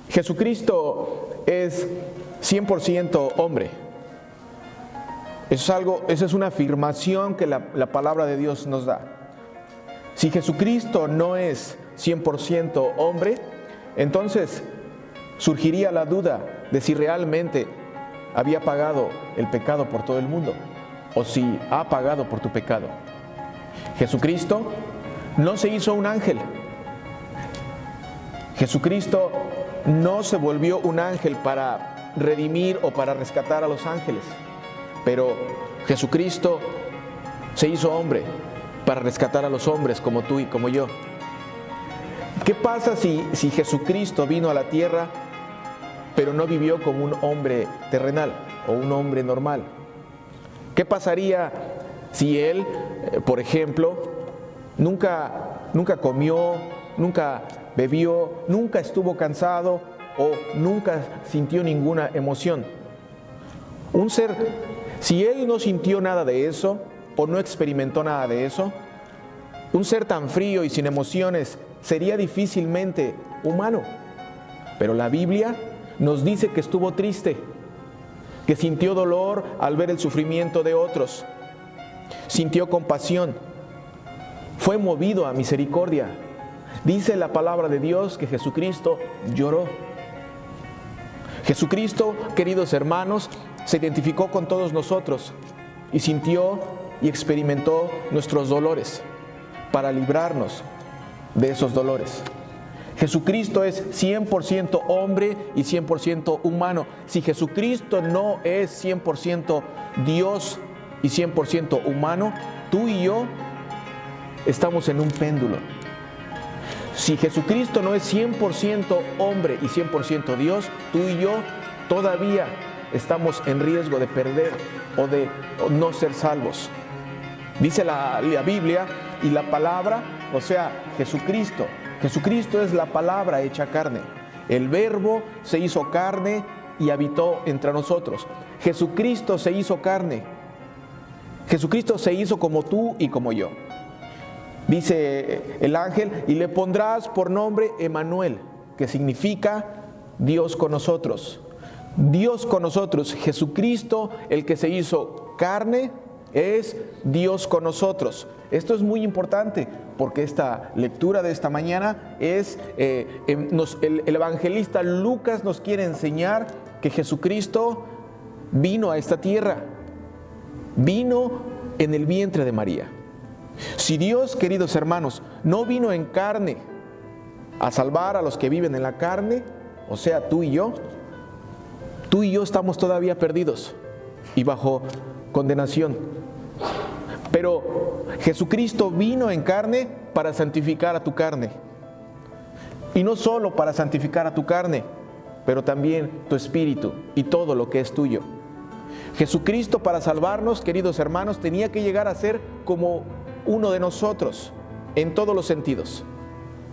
Jesucristo es 100% hombre. Eso es una afirmación que la palabra de Dios nos da. Si Jesucristo no es 100% hombre, entonces surgiría la duda de si realmente había pagado el pecado por todo el mundo o si ha pagado por tu pecado. Jesucristo no se hizo un ángel. Jesucristo no se volvió un ángel para redimir o para rescatar a los ángeles, pero Jesucristo se hizo hombre para rescatar a los hombres como tú y como yo. ¿Qué pasa si Jesucristo vino a la tierra, pero no vivió como un hombre terrenal o un hombre normal? ¿Qué pasaría si Él, por ejemplo, nunca comió, nunca bebió, nunca estuvo cansado o nunca sintió ninguna emoción? Si Él no sintió nada de eso o no experimentó nada de eso, un ser tan frío y sin emociones sería difícilmente humano. Pero la Biblia nos dice que estuvo triste, que sintió dolor al ver el sufrimiento de otros, sintió compasión, fue movido a misericordia. Dice la palabra de Dios que Jesucristo lloró. Jesucristo, queridos hermanos, se identificó con todos nosotros y sintió y experimentó nuestros dolores para librarnos de esos dolores. Jesucristo es 100% hombre y 100% humano. Si Jesucristo no es 100% Dios y 100% humano, tú y yo estamos en un péndulo. Si Jesucristo no es 100% hombre y 100% Dios, tú y yo todavía estamos en riesgo de perder o de no ser salvos. Dice la Biblia y la palabra, o sea, Jesucristo es la palabra hecha carne. El Verbo se hizo carne y habitó entre nosotros. Jesucristo se hizo carne. Jesucristo se hizo como tú y como yo. Dice el ángel, y le pondrás por nombre Emmanuel, que significa Dios con nosotros. Dios con nosotros. Jesucristo, el que se hizo carne, es Dios con nosotros. Esto es muy importante porque esta lectura de esta mañana es, el evangelista Lucas nos quiere enseñar que Jesucristo vino a esta tierra, vino en el vientre de María. Si Dios, queridos hermanos, no vino en carne a salvar a los que viven en la carne, o sea, tú y yo estamos todavía perdidos y bajo condenación. Pero Jesucristo vino en carne para santificar a tu carne. Y no solo para santificar a tu carne, pero también tu espíritu y todo lo que es tuyo. Jesucristo, para salvarnos, queridos hermanos, tenía que llegar a ser como uno de nosotros en todos los sentidos,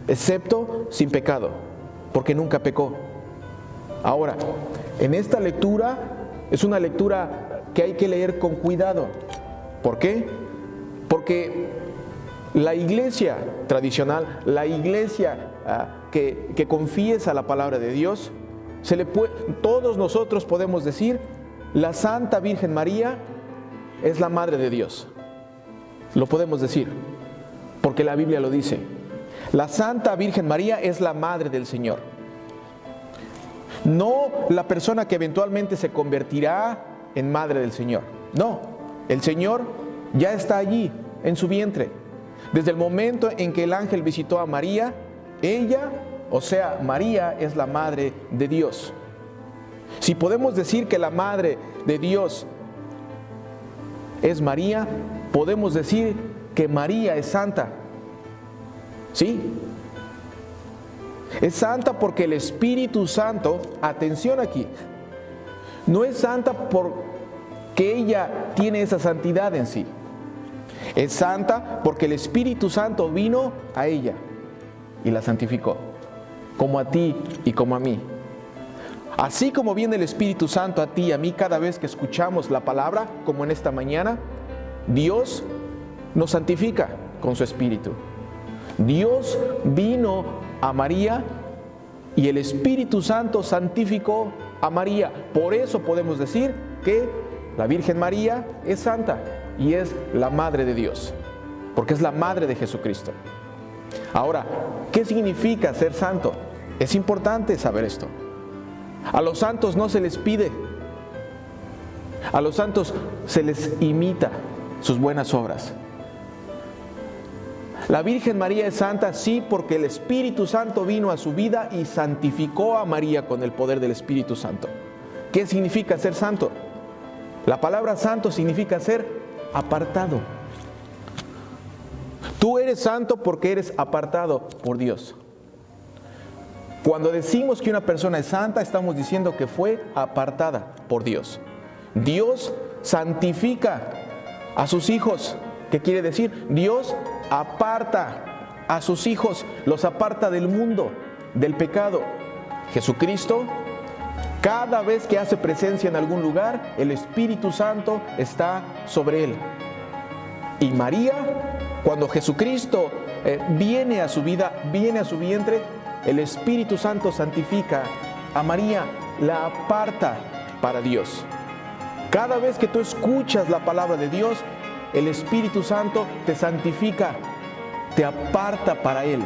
excepto sin pecado, porque nunca pecó. Ahora, en esta lectura es una lectura que hay que leer con cuidado. ¿Por qué? Porque la iglesia tradicional, la iglesia que confiesa la palabra de Dios, todos nosotros podemos decir, la Santa Virgen María es la Madre de Dios. Lo podemos decir, porque la Biblia lo dice. La Santa Virgen María es la Madre del Señor. No la persona que eventualmente se convertirá en Madre del Señor. No, el Señor ya está allí, en su vientre. Desde el momento en que el ángel visitó a María, ella, o sea, María es la Madre de Dios. Si podemos decir que la Madre de Dios es María, podemos decir que María es santa. ¿Sí? Es santa porque el Espíritu Santo, atención aquí, no es santa porque ella tiene esa santidad en sí. Es santa porque el Espíritu Santo vino a ella y la santificó, como a ti y como a mí. Así como viene el Espíritu Santo a ti y a mí cada vez que escuchamos la palabra, como en esta mañana, Dios nos santifica con su Espíritu. Dios vino a María y el Espíritu Santo santificó a María. Por eso podemos decir que la Virgen María es santa y es la Madre de Dios, porque es la Madre de Jesucristo. Ahora, ¿qué significa ser santo? Es importante saber esto. A los santos no se les pide, a los santos se les imita sus buenas obras. La Virgen María es santa, sí, porque el Espíritu Santo vino a su vida y santificó a María con el poder del Espíritu Santo. ¿Qué significa ser santo? La palabra santo significa ser apartado. Tú eres santo porque eres apartado por Dios. Cuando decimos que una persona es santa, estamos diciendo que fue apartada por Dios. Dios santifica a sus hijos. ¿Qué quiere decir? Dios aparta a sus hijos, los aparta del mundo, del pecado. Jesucristo, cada vez que hace presencia en algún lugar, el Espíritu Santo está sobre él. Y María, cuando Jesucristo viene a su vida, viene a su vientre, el Espíritu Santo santifica a María, la aparta para Dios. Cada vez que tú escuchas la palabra de Dios, el Espíritu Santo te santifica, te aparta para Él.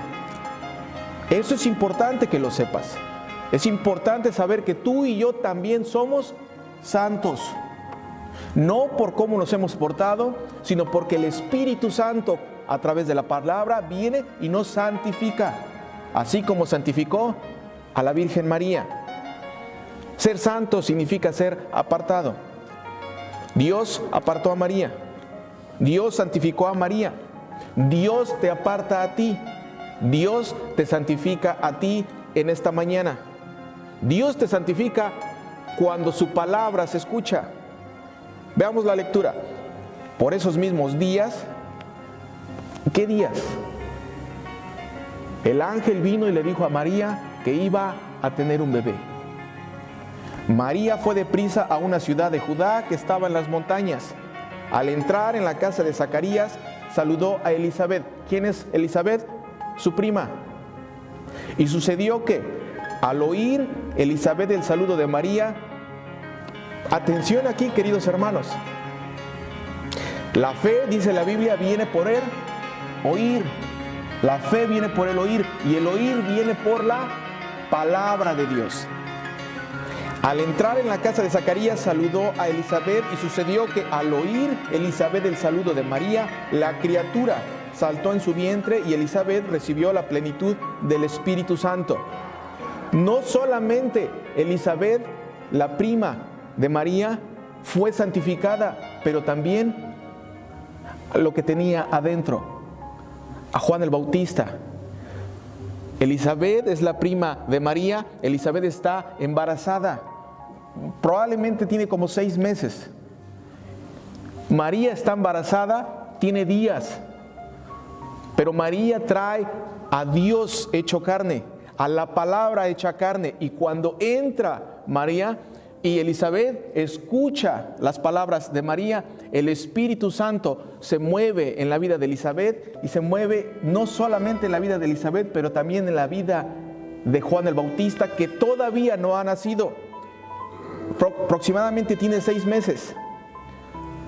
Eso es importante que lo sepas. Es importante saber que tú y yo también somos santos. No por cómo nos hemos portado, sino porque el Espíritu Santo, a través de la palabra, viene y nos santifica, así como santificó a la Virgen María. Ser santo significa ser apartado. Dios apartó a María. Dios santificó a María. Dios te aparta a ti. Dios te santifica a ti en esta mañana. Dios te santifica cuando su palabra se escucha. Veamos la lectura. Por esos mismos días, ¿qué días? El ángel vino y le dijo a María que iba a tener un bebé. María fue deprisa a una ciudad de Judá que estaba en las montañas. Al entrar en la casa de Zacarías, saludó a Elizabeth. ¿Quién es Elizabeth? Su prima. Y sucedió que, al oír Elizabeth el saludo de María, atención aquí, queridos hermanos, la fe, dice la Biblia, viene por el oír. La fe viene por el oír y el oír viene por la palabra de Dios. Al entrar en la casa de Zacarías, saludó a Elizabeth y sucedió que al oír Elizabeth el saludo de María, la criatura saltó en su vientre y Elizabeth recibió la plenitud del Espíritu Santo. No solamente Elizabeth, la prima de María, fue santificada, pero también lo que tenía adentro, a Juan el Bautista. Elizabeth es la prima de María. Elizabeth está embarazada. Probablemente tiene como 6 meses. María está embarazada, tiene días. Pero María trae a Dios hecho carne, a la palabra hecha carne. Y cuando entra María y Elizabeth escucha las palabras de María, el Espíritu Santo se mueve en la vida de Elizabeth y se mueve no solamente en la vida de Elizabeth, pero también en la vida de Juan el Bautista, que todavía no ha nacido. Aproximadamente tiene 6 meses.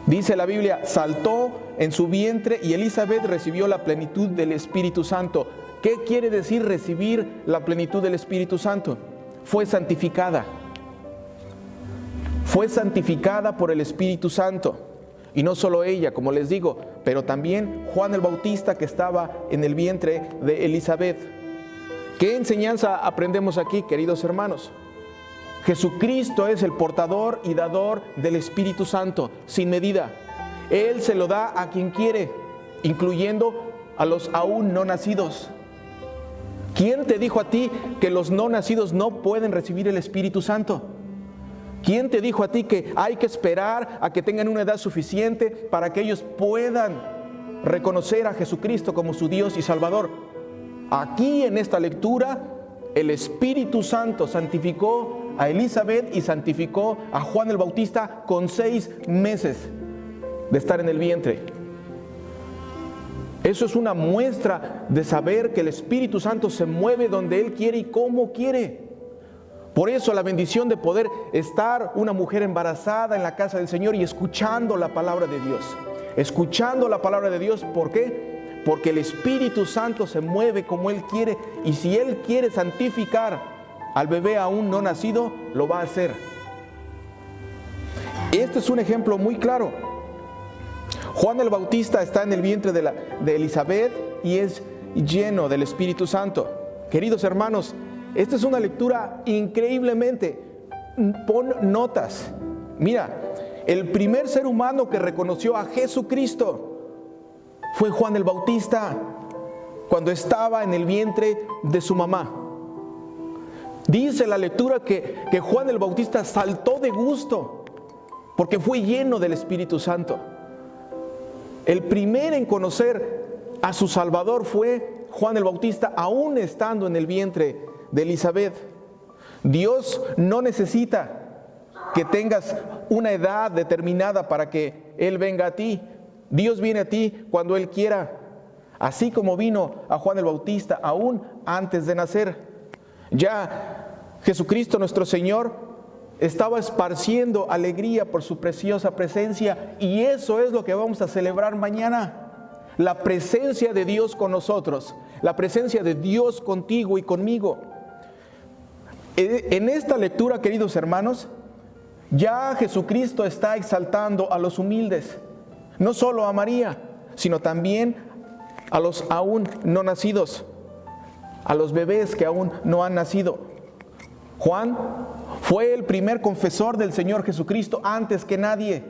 Dice la Biblia, saltó en su vientre y Elizabeth recibió la plenitud del Espíritu Santo. ¿Qué quiere decir recibir la plenitud del Espíritu Santo? Fue santificada. Fue santificada por el Espíritu Santo. Y no solo ella, como les digo, pero también Juan el Bautista que estaba en el vientre de Elizabeth. ¿Qué enseñanza aprendemos aquí, queridos hermanos? Jesucristo es el portador y dador del Espíritu Santo, sin medida. Él se lo da a quien quiere, incluyendo a los aún no nacidos. ¿Quién te dijo a ti que los no nacidos no pueden recibir el Espíritu Santo? ¿Quién te dijo a ti que hay que esperar a que tengan una edad suficiente para que ellos puedan reconocer a Jesucristo como su Dios y Salvador? Aquí en esta lectura, el Espíritu Santo santificó a Elizabeth y santificó a Juan el Bautista con 6 meses de estar en el vientre. Eso es una muestra de saber que el Espíritu Santo se mueve donde Él quiere y cómo quiere. Por eso la bendición de poder estar una mujer embarazada en la casa del Señor y escuchando la palabra de Dios. Escuchando la palabra de Dios, ¿por qué? Porque el Espíritu Santo se mueve como Él quiere, y si Él quiere santificar al bebé aún no nacido, lo va a hacer. Este es un ejemplo muy claro. Juan el Bautista está en el vientre de Elizabeth y es lleno del Espíritu Santo. Queridos hermanos, esta es una lectura increíblemente. Pon notas. Mira, el primer ser humano que reconoció a Jesucristo fue Juan el Bautista, cuando estaba en el vientre de su mamá. Dice la lectura que Juan el Bautista saltó de gusto, porque fue lleno del Espíritu Santo. El primero en conocer a su Salvador fue Juan el Bautista, aún estando en el vientre de Elizabeth. Dios no necesita que tengas una edad determinada para que Él venga a ti. Dios viene a ti cuando Él quiera, así como vino a Juan el Bautista aún antes de nacer. Ya Jesucristo nuestro Señor estaba esparciendo alegría por su preciosa presencia, y eso es lo que vamos a celebrar mañana. La presencia de Dios con nosotros, la presencia de Dios contigo y conmigo. En esta lectura, queridos hermanos, ya Jesucristo está exaltando a los humildes, no solo a María, sino también a los aún no nacidos, a los bebés que aún no han nacido. Juan fue el primer confesor del Señor Jesucristo antes que nadie.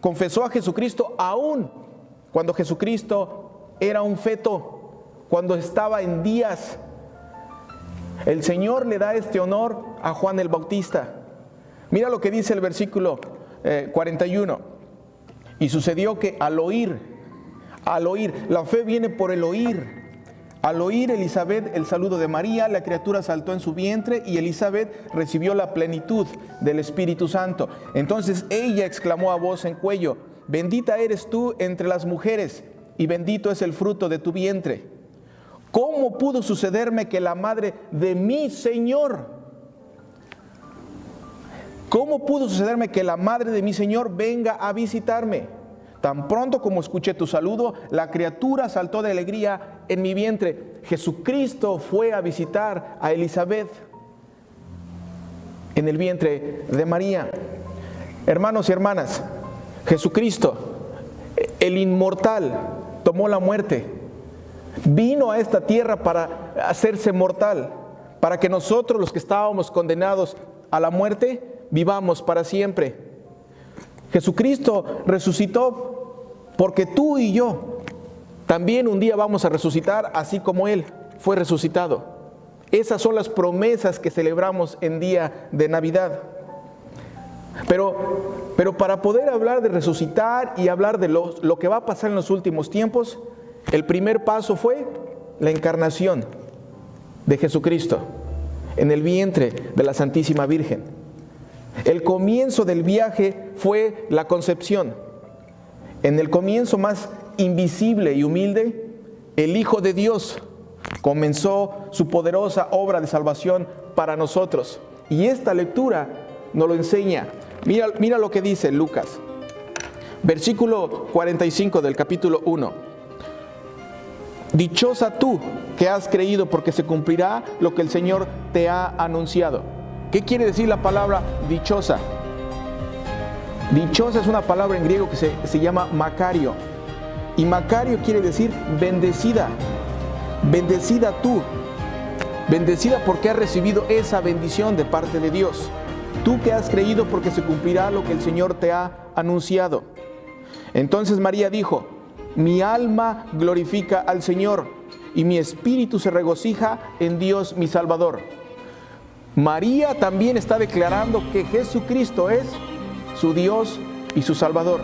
Confesó a Jesucristo aún cuando Jesucristo era un feto, cuando estaba en días. El Señor le da este honor a Juan el Bautista. Mira lo que dice el versículo 41. Y sucedió que al oír, la fe viene por el oír. Al oír Elizabeth el saludo de María, la criatura saltó en su vientre y Elizabeth recibió la plenitud del Espíritu Santo. Entonces ella exclamó a voz en cuello: bendita eres tú entre las mujeres y bendito es el fruto de tu vientre. ¿Cómo pudo sucederme que la madre de mi Señor? ¿Cómo pudo sucederme que la madre de mi Señor venga a visitarme? Tan pronto como escuché tu saludo, la criatura saltó de alegría en mi vientre. Jesucristo fue a visitar a Elizabeth en el vientre de María. Hermanos y hermanas, Jesucristo, el inmortal, tomó la muerte. Vino a esta tierra para hacerse mortal, para que nosotros, los que estábamos condenados a la muerte, vivamos para siempre. Jesucristo resucitó porque tú y yo también un día vamos a resucitar, así como Él fue resucitado. Esas son las promesas que celebramos en día de Navidad. Pero para poder hablar de resucitar y hablar de lo que va a pasar en los últimos tiempos, el primer paso fue la encarnación de Jesucristo en el vientre de la Santísima Virgen. El comienzo del viaje fue la concepción. En el comienzo más invisible y humilde, el Hijo de Dios comenzó su poderosa obra de salvación para nosotros. Y esta lectura nos lo enseña. Mira lo que dice Lucas, versículo 45 del capítulo 1. Dichosa tú que has creído, porque se cumplirá lo que el Señor te ha anunciado. ¿Qué quiere decir la palabra dichosa? Dichosa es una palabra en griego que se llama Macario. Y Macario quiere decir bendecida. Bendecida tú. Bendecida porque has recibido esa bendición de parte de Dios. Tú que has creído, porque se cumplirá lo que el Señor te ha anunciado. Entonces María dijo: mi alma glorifica al Señor y mi espíritu se regocija en Dios mi Salvador. María también está declarando que Jesucristo es su Dios y su Salvador.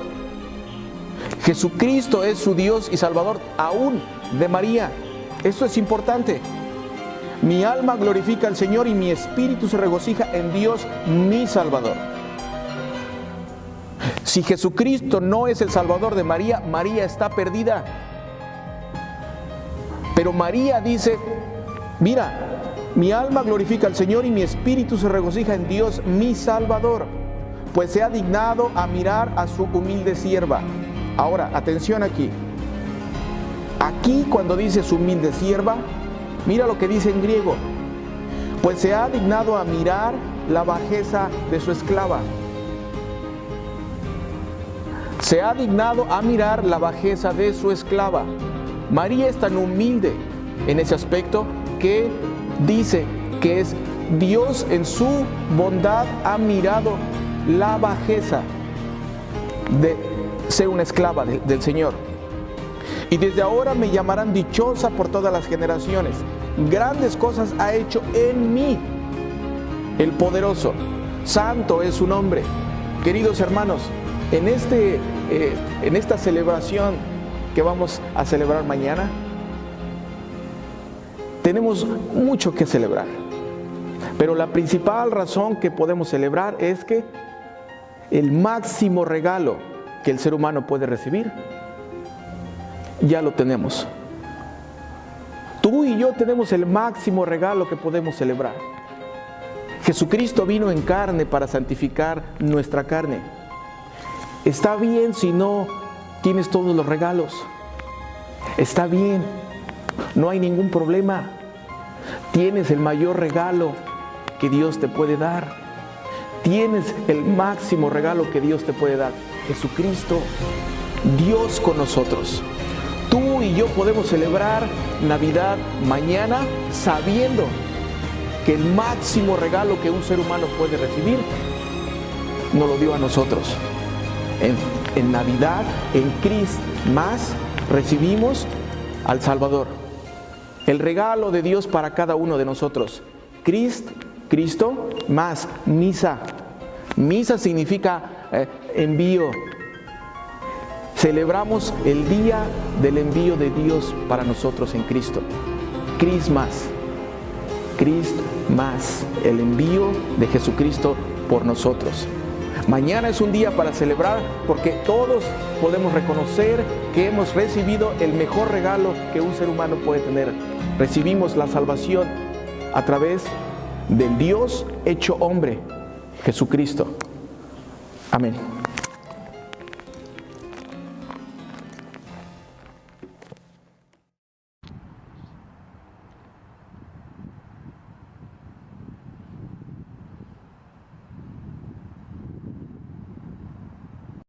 Jesucristo es su Dios y Salvador aún de María. Esto es importante. Mi alma glorifica al Señor y mi espíritu se regocija en Dios mi Salvador. Si Jesucristo no es el Salvador de María, María está perdida. Pero María dice, mira, mi alma glorifica al Señor y mi espíritu se regocija en Dios mi Salvador, pues se ha dignado a mirar a su humilde sierva. Ahora, atención aquí. Aquí cuando dice su humilde sierva, mira lo que dice en griego. Pues se ha dignado a mirar la bajeza de su esclava. Se ha dignado a mirar la bajeza de su esclava. María es tan humilde en ese aspecto que dice que es Dios en su bondad ha mirado la bajeza de ser una esclava del Señor. Y desde ahora me llamarán dichosa por todas las generaciones. Grandes cosas ha hecho en mí el poderoso. Santo es su nombre. Queridos hermanos, en esta celebración que vamos a celebrar mañana, tenemos mucho que celebrar. Pero la principal razón que podemos celebrar es que el máximo regalo que el ser humano puede recibir, ya lo tenemos. Tú y yo tenemos el máximo regalo que podemos celebrar. Jesucristo vino en carne para santificar nuestra carne. Está bien si no tienes todos los regalos. Está bien, no hay ningún problema. Tienes el mayor regalo que Dios te puede dar. Tienes el máximo regalo que Dios te puede dar. Jesucristo, Dios con nosotros. Tú y yo podemos celebrar Navidad mañana sabiendo que el máximo regalo que un ser humano puede recibir nos lo dio a nosotros. En Navidad, en Christmas, recibimos al Salvador. El regalo de Dios para cada uno de nosotros. Cristo, más misa. Misa significa envío. Celebramos el día del envío de Dios para nosotros en Cristo. Christmas, el envío de Jesucristo por nosotros. Mañana es un día para celebrar porque todos podemos reconocer que hemos recibido el mejor regalo que un ser humano puede tener. Recibimos la salvación a través del Dios hecho hombre, Jesucristo. Amén.